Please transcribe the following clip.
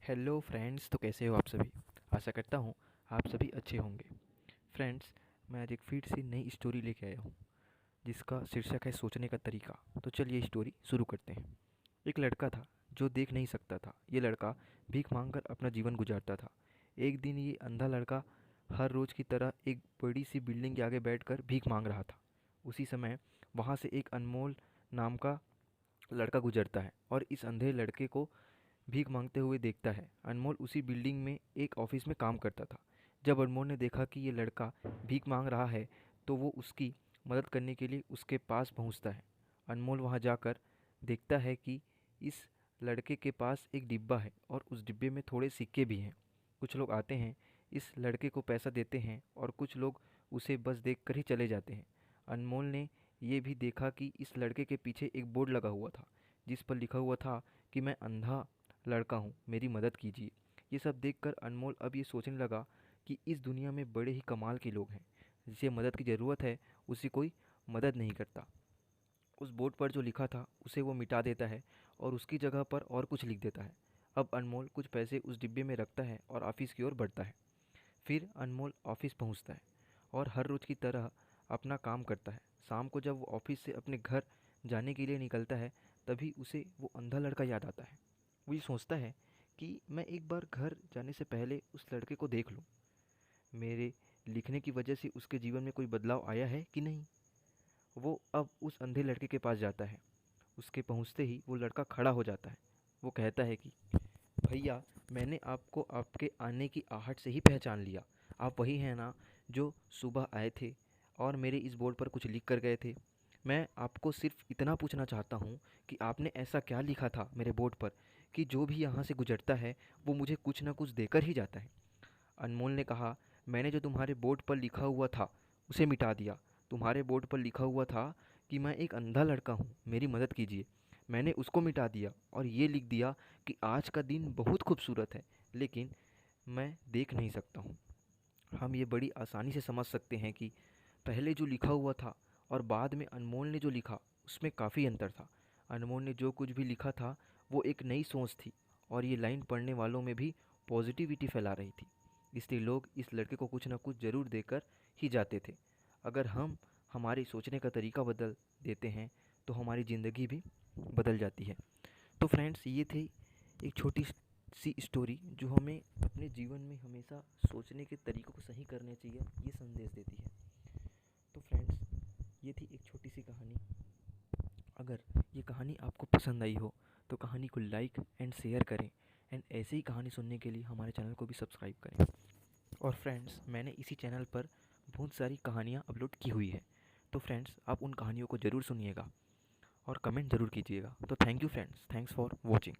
Hello friends, तो कैसे हो आप सभी। आशा करता हूँ आप सभी अच्छे होंगे। फ्रेंड्स, मैं आज एक फिर से नई स्टोरी लेके आया हूँ जिसका शीर्षक है सोचने का तरीका। तो चलिए स्टोरी शुरू करते हैं। एक लड़का था जो देख नहीं सकता था। ये लड़का भीख मांगकर अपना जीवन गुजारता था। एक दिन ये अंधा लड़का हर रोज़ की तरह एक बड़ी सी बिल्डिंग के आगे बैठकर भीख मांग रहा था। उसी समय वहाँ से एक अनमोल नाम का लड़का गुजरता है और इस अंधे लड़के को भीख मांगते हुए देखता है। अनमोल उसी बिल्डिंग में एक ऑफिस में काम करता था। जब अनमोल ने देखा कि ये लड़का भीख मांग रहा है तो वो उसकी मदद करने के लिए उसके पास पहुंचता है। अनमोल वहां जाकर देखता है कि इस लड़के के पास एक डिब्बा है और उस डिब्बे में थोड़े सिक्के भी हैं। कुछ लोग आते हैं, इस लड़के को पैसा देते हैं और कुछ लोग उसे बस देखकर ही चले जाते हैं। अनमोल ने ये भी देखा कि इस लड़के के पीछे एक बोर्ड लगा हुआ था जिस पर लिखा हुआ था कि मैं अंधा लड़का हूँ, मेरी मदद कीजिए। ये सब देखकर अनमोल अब ये सोचने लगा कि इस दुनिया में बड़े ही कमाल के लोग हैं। जिसे मदद की ज़रूरत है उसे कोई मदद नहीं करता। उस बोर्ड पर जो लिखा था उसे वो मिटा देता है और उसकी जगह पर और कुछ लिख देता है। अब अनमोल कुछ पैसे उस डिब्बे में रखता है और ऑफिस की ओर बढ़ता है। फिर अनमोल ऑफिस पहुंचता है और हर रोज़ की तरह अपना काम करता है। शाम को जब वो ऑफिस से अपने घर जाने के लिए निकलता है तभी उसे वो अंधा लड़का याद आता है। वो ये सोचता है कि मैं एक बार घर जाने से पहले उस लड़के को देख लूँ। मेरे लिखने की वजह से उसके जीवन में कोई बदलाव आया है कि नहीं। वो अब उस अंधे लड़के के पास जाता है। उसके पहुंचते ही वो लड़का खड़ा हो जाता है। वो कहता है कि भैया, मैंने आपको आपके आने की आहट से ही पहचान लिया। आप वही हैं ना जो सुबह आए थे और मेरे इस बोर्ड पर कुछ लिख कर गए थे। मैं आपको सिर्फ इतना पूछना चाहता हूँ कि आपने ऐसा क्या लिखा था मेरे बोर्ड पर कि जो भी यहाँ से गुजरता है वो मुझे कुछ ना कुछ देकर ही जाता है। अनमोल ने कहा, मैंने जो तुम्हारे बोर्ड पर लिखा हुआ था उसे मिटा दिया। तुम्हारे बोर्ड पर लिखा हुआ था कि मैं एक अंधा लड़का हूँ, मेरी मदद कीजिए। मैंने उसको मिटा दिया और ये लिख दिया कि आज का दिन बहुत खूबसूरत है, लेकिन मैं देख नहीं सकता हूँ। हम ये बड़ी आसानी से समझ सकते हैं कि पहले जो लिखा हुआ था और बाद में अनमोल ने जो लिखा उसमें काफ़ी अंतर था। अनमोल ने जो कुछ भी लिखा था वो एक नई सोच थी और ये लाइन पढ़ने वालों में भी पॉजिटिविटी फैला रही थी। इसलिए लोग इस लड़के को कुछ ना कुछ ज़रूर देकर ही जाते थे। अगर हम हमारे सोचने का तरीका बदल देते हैं तो हमारी ज़िंदगी भी बदल जाती है। तो फ्रेंड्स, ये थी एक छोटी सी स्टोरी जो हमें अपने जीवन में हमेशा सोचने के तरीकों को सही करने चाहिए, ये संदेश देती है। तो फ्रेंड्स, ये थी एक छोटी सी कहानी। अगर ये कहानी आपको पसंद आई हो तो कहानी को लाइक एंड शेयर करें एंड ऐसे ही कहानी सुनने के लिए हमारे चैनल को भी सब्सक्राइब करें। और फ्रेंड्स, मैंने इसी चैनल पर बहुत सारी कहानियाँ अपलोड की हुई है। तो फ्रेंड्स, आप उन कहानियों को ज़रूर सुनिएगा और कमेंट ज़रूर कीजिएगा। तो thank you friends, thanks for watching.